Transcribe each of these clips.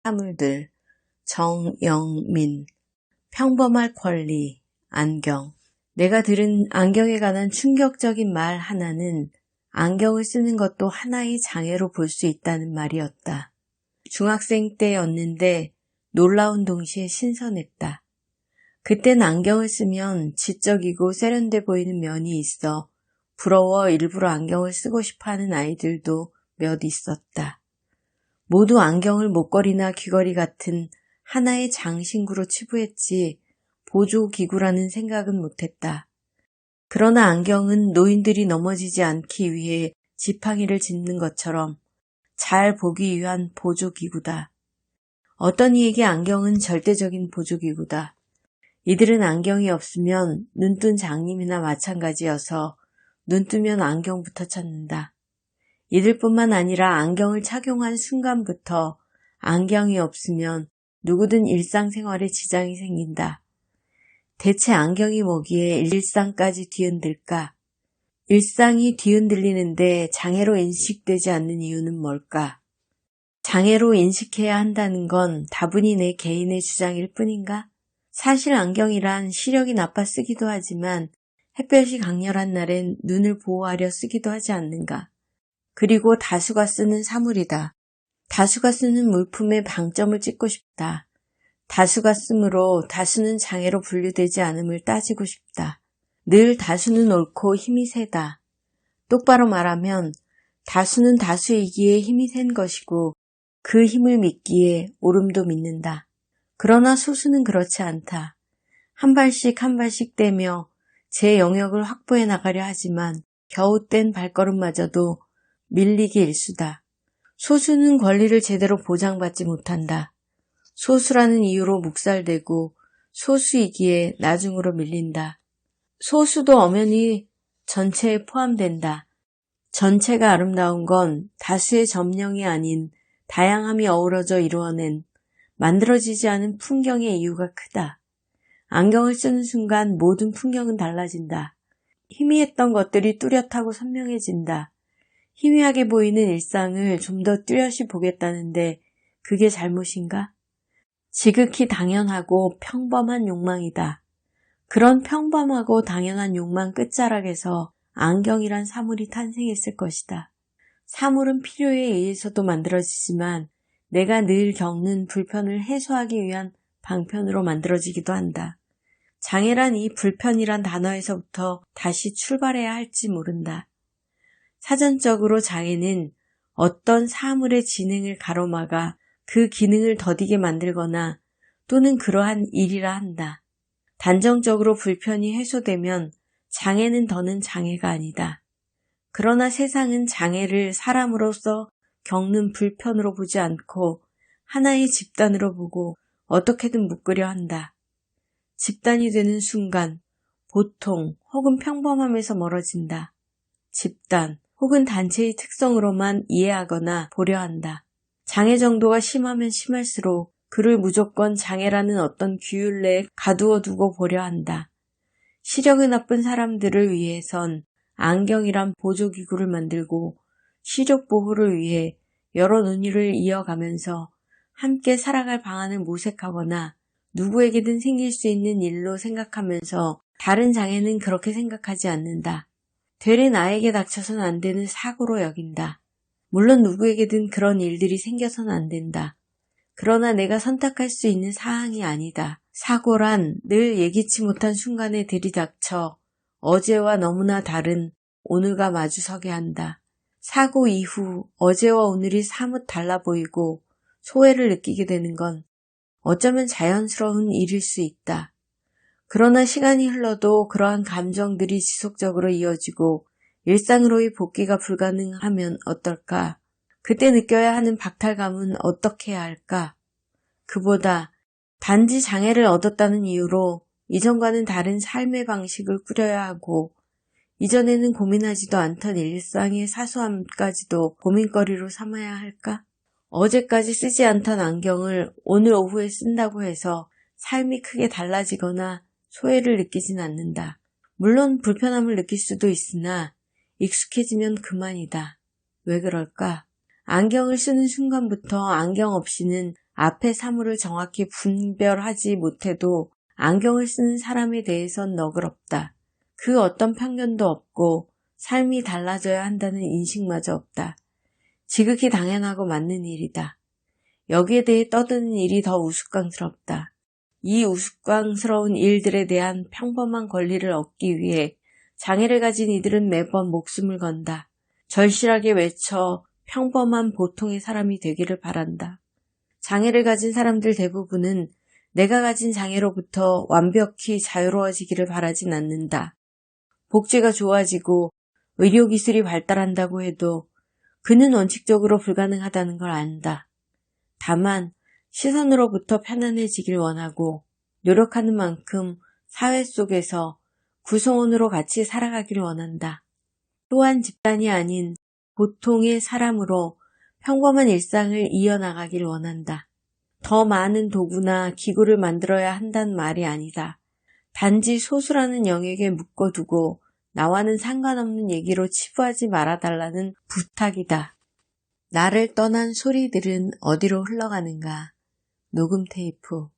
사물들, 정영민, 평범할 권리, 안경. 내가 들은 안경에 관한 충격적인 말 하나는 안경을 쓰는 것도 하나의 장애로 볼 수 있다는 말이었다. 중학생 때였는데 놀라운 동시에 신선했다. 그땐 안경을 쓰면 지적이고 세련돼 보이는 면이 있어 부러워 일부러 안경을 쓰고 싶어하는 아이들도 몇 있었다. 모두 안경을 목걸이나 귀걸이 같은 하나의 장신구로 치부했지 보조기구라는 생각은 못했다. 그러나 안경은 노인들이 넘어지지 않기 위해 지팡이를 짚는 것처럼 잘 보기 위한 보조기구다. 어떤 이에게 안경은 절대적인 보조기구다. 이들은 안경이 없으면 눈뜬 장님이나 마찬가지여서 눈 뜨면 안경부터 찾는다. 이들뿐만 아니라 안경을 착용한 순간부터 안경이 없으면 누구든 일상생활에 지장이 생긴다. 대체 안경이 뭐기에 일상까지 뒤흔들까? 일상이 뒤흔들리는데 장애로 인식되지 않는 이유는 뭘까? 장애로 인식해야 한다는 건 다분히 내 개인의 주장일 뿐인가? 사실 안경이란 시력이 나빠 쓰기도 하지만 햇볕이 강렬한 날엔 눈을 보호하려 쓰기도 하지 않는가? 그리고 다수가 쓰는 사물이다. 다수가 쓰는 물품의 방점을 찍고 싶다. 다수가 쓰므로 다수는 장애로 분류되지 않음을 따지고 싶다. 늘 다수는 옳고 힘이 세다. 똑바로 말하면 다수는 다수이기에 힘이 센 것이고 그 힘을 믿기에 옳음도 믿는다. 그러나 소수는 그렇지 않다. 한 발씩 한 발씩 떼며 제 영역을 확보해 나가려 하지만 겨우 뗀 발걸음마저도 밀리기 일쑤다. 소수는 권리를 제대로 보장받지 못한다. 소수라는 이유로 묵살되고 소수이기에 나중으로 밀린다. 소수도 엄연히 전체에 포함된다. 전체가 아름다운 건 다수의 점령이 아닌 다양함이 어우러져 이루어낸 만들어지지 않은 풍경의 이유가 크다. 안경을 쓰는 순간 모든 풍경은 달라진다. 희미했던 것들이 뚜렷하고 선명해진다. 희미하게 보이는 일상을 좀 더 뚜렷이 보겠다는데 그게 잘못인가? 지극히 당연하고 평범한 욕망이다. 그런 평범하고 당연한 욕망 끝자락에서 안경이란 사물이 탄생했을 것이다. 사물은 필요에 의해서도 만들어지지만 내가 늘 겪는 불편을 해소하기 위한 방편으로 만들어지기도 한다. 장애란 이 불편이란 단어에서부터 다시 출발해야 할지 모른다. 사전적으로 장애는 어떤 사물의 진행을 가로막아 그 기능을 더디게 만들거나 또는 그러한 일이라 한다. 단정적으로 불편이 해소되면 장애는 더는 장애가 아니다. 그러나 세상은 장애를 사람으로서 겪는 불편으로 보지 않고 하나의 집단으로 보고 어떻게든 묶으려 한다. 집단이 되는 순간 보통 혹은 평범함에서 멀어진다. 집단 혹은 단체의 특성으로만 이해하거나 보려 한다. 장애 정도가 심하면 심할수록 그를 무조건 장애라는 어떤 규율 내에 가두어 두고 보려 한다. 시력이 나쁜 사람들을 위해선 안경이란 보조기구를 만들고 시력 보호를 위해 여러 논의를 이어가면서 함께 살아갈 방안을 모색하거나 누구에게든 생길 수 있는 일로 생각하면서 다른 장애는 그렇게 생각하지 않는다. 되레 나에게 닥쳐선 안 되는 사고로 여긴다. 물론 누구에게든 그런 일들이 생겨선 안 된다. 그러나 내가 선택할 수 있는 사항이 아니다. 사고란 늘 예기치 못한 순간에 들이닥쳐 어제와 너무나 다른 오늘과 마주서게 한다. 사고 이후 어제와 오늘이 사뭇 달라 보이고 소외를 느끼게 되는 건 어쩌면 자연스러운 일일 수 있다. 그러나 시간이 흘러도 그러한 감정들이 지속적으로 이어지고 일상으로의 복귀가 불가능하면 어떨까? 그때 느껴야 하는 박탈감은 어떻게 해야 할까? 그보다 단지 장애를 얻었다는 이유로 이전과는 다른 삶의 방식을 꾸려야 하고 이전에는 고민하지도 않던 일상의 사소함까지도 고민거리로 삼아야 할까? 어제까지 쓰지 않던 안경을 오늘 오후에 쓴다고 해서 삶이 크게 달라지거나 소외를 느끼진 않는다. 물론 불편함을 느낄 수도 있으나 익숙해지면 그만이다. 왜 그럴까? 안경을 쓰는 순간부터 안경 없이는 앞의 사물을 정확히 분별하지 못해도 안경을 쓰는 사람에 대해선 너그럽다. 그 어떤 편견도 없고 삶이 달라져야 한다는 인식마저 없다. 지극히 당연하고 맞는 일이다. 여기에 대해 떠드는 일이 더 우스꽝스럽다. 이 우스꽝스러운 일들에 대한 평범한 권리를 얻기 위해 장애를 가진 이들은 매번 목숨을 건다. 절실하게 외쳐 평범한 보통의 사람이 되기를 바란다. 장애를 가진 사람들 대부분은 내가 가진 장애로부터 완벽히 자유로워지기를 바라진 않는다. 복지가 좋아지고 의료기술이 발달한다고 해도 그는 원칙적으로 불가능하다는 걸 안다. 다만 시선으로부터 편안해지길 원하고 노력하는 만큼 사회 속에서 구성원으로 같이 살아가길 원한다. 또한 집단이 아닌 보통의 사람으로 평범한 일상을 이어나가길 원한다. 더 많은 도구나 기구를 만들어야 한다는 말이 아니다. 단지 소수라는 영역에 묶어두고 나와는 상관없는 얘기로 치부하지 말아달라는 부탁이다. 나를 떠난 소리들은 어디로 흘러가는가? 녹음 테이프.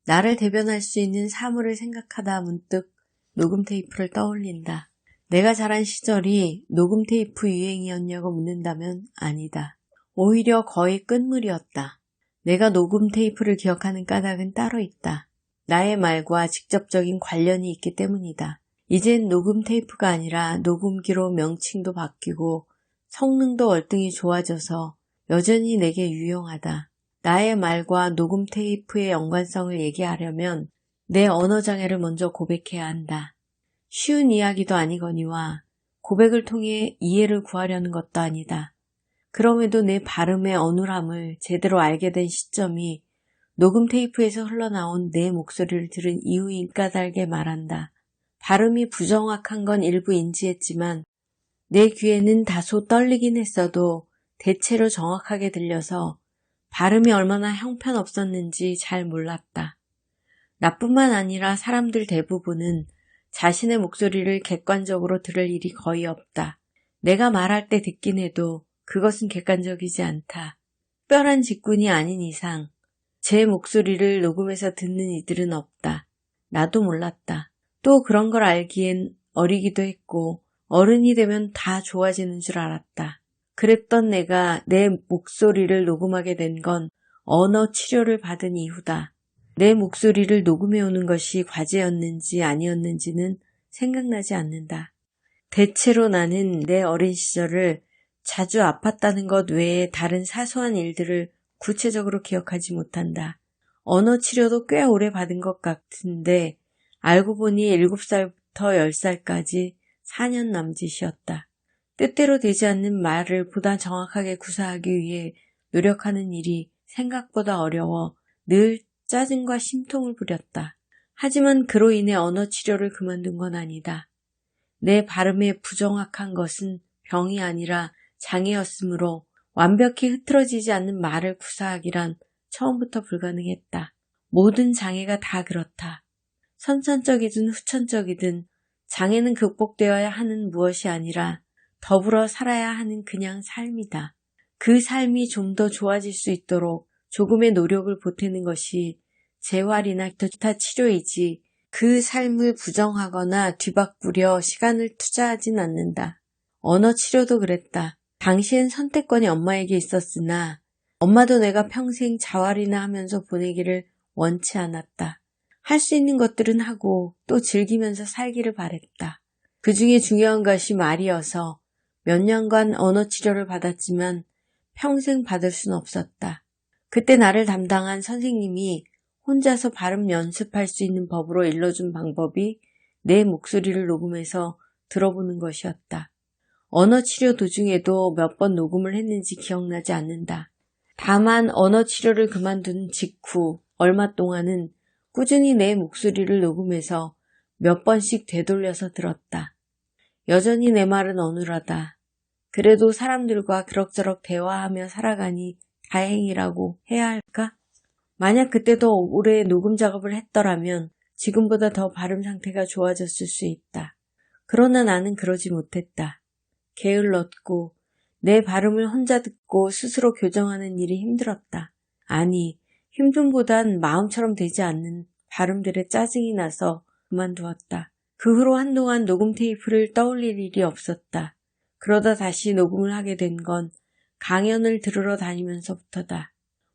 나를 대변할 수 있는 사물을 생각하다 문득 녹음 테이프를 떠올린다. 내가 자란 시절이 녹음 테이프 유행이었냐고 묻는다면 아니다. 오히려 거의 끝물이었다. 내가 녹음 테이프를 기억하는 까닭은 따로 있다. 나의 말과 직접적인 관련이 있기 때문이다. 이젠 녹음 테이프가 아니라 녹음기로 명칭도 바뀌고 성능도 월등히 좋아져서 여전히 내게 유용하다. 나의 말과 녹음 테이프의 연관성을 얘기하려면 내 언어장애를 먼저 고백해야 한다. 쉬운 이야기도 아니거니와 고백을 통해 이해를 구하려는 것도 아니다. 그럼에도 내 발음의 어눌함을 제대로 알게 된 시점이 녹음 테이프에서 흘러나온 내 목소리를 들은 이후인 까닭에 말한다. 발음이 부정확한 건 일부 인지했지만 내 귀에는 다소 떨리긴 했어도 대체로 정확하게 들려서 발음이 얼마나 형편없었는지 잘 몰랐다. 나뿐만 아니라 사람들 대부분은 자신의 목소리를 객관적으로 들을 일이 거의 없다. 내가 말할 때 듣긴 해도 그것은 객관적이지 않다. 특별한 직군이 아닌 이상 제 목소리를 녹음해서 듣는 이들은 없다. 나도 몰랐다. 또 그런 걸 알기엔 어리기도 했고 어른이 되면 다 좋아지는 줄 알았다. 그랬던 내가 내 목소리를 녹음하게 된 건 언어 치료를 받은 이후다. 내 목소리를 녹음해오는 것이 과제였는지 아니었는지는 생각나지 않는다. 대체로 나는 내 어린 시절을 자주 아팠다는 것 외에 다른 사소한 일들을 구체적으로 기억하지 못한다. 언어 치료도 꽤 오래 받은 것 같은데 알고 보니 7살부터 10살까지 4년 남짓이었다. 뜻대로 되지 않는 말을 보다 정확하게 구사하기 위해 노력하는 일이 생각보다 어려워 늘 짜증과 심통을 부렸다. 하지만 그로 인해 언어 치료를 그만둔 건 아니다. 내 발음의 부정확한 것은 병이 아니라 장애였으므로 완벽히 흐트러지지 않는 말을 구사하기란 처음부터 불가능했다. 모든 장애가 다 그렇다. 선천적이든 후천적이든 장애는 극복되어야 하는 무엇이 아니라 더불어 살아야 하는 그냥 삶이다. 그 삶이 좀 더 좋아질 수 있도록 조금의 노력을 보태는 것이 재활이나 기타 치료이지 그 삶을 부정하거나 뒤바꾸려 시간을 투자하진 않는다. 언어 치료도 그랬다. 당시엔 선택권이 엄마에게 있었으나 엄마도 내가 평생 자활이나 하면서 보내기를 원치 않았다. 할 수 있는 것들은 하고 또 즐기면서 살기를 바랬다. 그 중에 중요한 것이 말이어서 몇 년간 언어 치료를 받았지만 평생 받을 순 없었다. 그때 나를 담당한 선생님이 혼자서 발음 연습할 수 있는 법으로 일러준 방법이 내 목소리를 녹음해서 들어보는 것이었다. 언어 치료 도중에도 몇 번 녹음을 했는지 기억나지 않는다. 다만 언어 치료를 그만둔 직후 얼마 동안은 꾸준히 내 목소리를 녹음해서 몇 번씩 되돌려서 들었다. 여전히 내 말은 어눌하다. 그래도 사람들과 그럭저럭 대화하며 살아가니 다행이라고 해야 할까? 만약 그때도 오래 녹음 작업을 했더라면 지금보다 더 발음 상태가 좋아졌을 수 있다. 그러나 나는 그러지 못했다. 게을렀고 내 발음을 혼자 듣고 스스로 교정하는 일이 힘들었다. 아니, 힘tum보단 마음처럼 되지 않는 발음들에 짜증이 나서 그만두었다. 그 후로 한동안 녹음 테이프를 떠올릴 일이 없었다. 그러다 다시 녹음을 하게 된 건 강연을 들으러 다니면서부터다.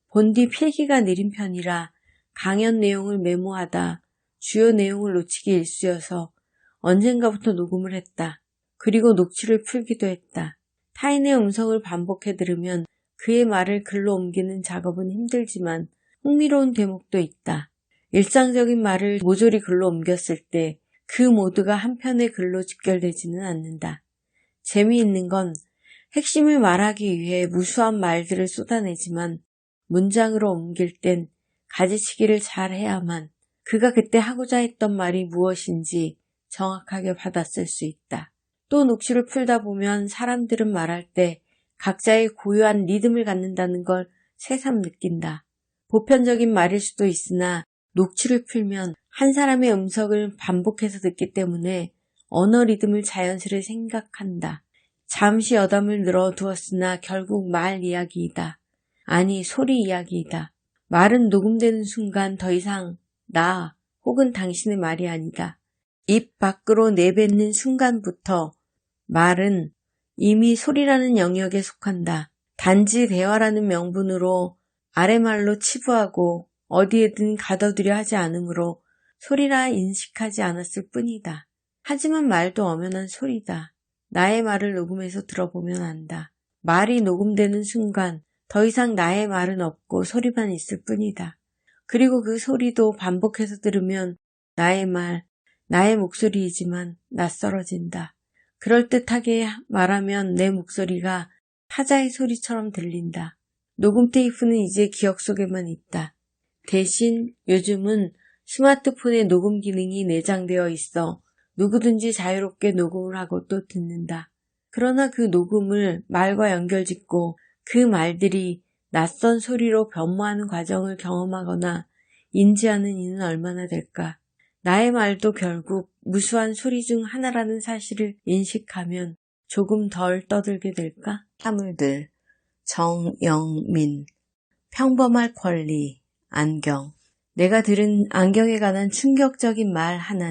본디 필기가 느린 편이라 강연 내용을 메모하다 주요 내용을 놓치기 일쑤여서 언젠가부터 녹음을 했다. 그리고 녹취를 풀기도 했다. 타인의 음성을 반복해 들으면 그의 말을 글로 옮기는 작업은 힘들지만 흥미로운 대목도 있다. 일상적인 말을 모조리 글로 옮겼을 때 그 모두가 한 편의 글로 집결되지는 않는다. 재미있는 건 핵심을 말하기 위해 무수한 말들을 쏟아내지만 문장으로 옮길 땐 가지치기를 잘 해야만 그가 그때 하고자 했던 말이 무엇인지 정확하게 받아쓸 수 있다. 또 녹취를 풀다 보면 사람들은 말할 때 각자의 고유한 리듬을 갖는다는 걸 새삼 느낀다. 보편적인 말일 수도 있으나 녹취를 풀면 한 사람의 음성을 반복해서 듣기 때문에 언어 리듬을 자연스레 생각한다. 잠시 여담을 늘어두었으나 결국 말 이야기이다. 아니, 소리 이야기이다. 말은 녹음되는 순간 더 이상 나 혹은 당신의 말이 아니다. 입 밖으로 내뱉는 순간부터 말은 이미 소리라는 영역에 속한다. 단지 대화라는 명분으로 아래말로 치부하고 어디에든 가둬두려 하지 않으므로 소리라 인식하지 않았을 뿐이다. 하지만 말도 엄연한 소리다. 나의 말을 녹음해서 들어보면 안다. 말이 녹음되는 순간 더 이상 나의 말은 없고 소리만 있을 뿐이다. 그리고 그 소리도 반복해서 들으면 나의 말, 나의 목소리이지만 낯설어진다. 그럴듯하게 말하면 내 목소리가 타자의 소리처럼 들린다. 녹음 테이프는 이제 기억 속에만 있다. 대신 요즘은 스마트폰에 녹음 기능이 내장되어 있어 누구든지 자유롭게 녹음을 하고 또 듣는다. 그러나 그 녹음을 말과 연결짓고 그 말들이 낯선 소리로 변모하는 과정을 경험하거나 인지하는 이는 얼마나 될까? 나의 말도 결국 무수한 소리 중 하나라는 사실을 인식하면 조금 덜 떠들게 될까? 사물들, 정영민, 평범할 권리, 안경. 내가 들은 안경에 관한 충격적인 말 하나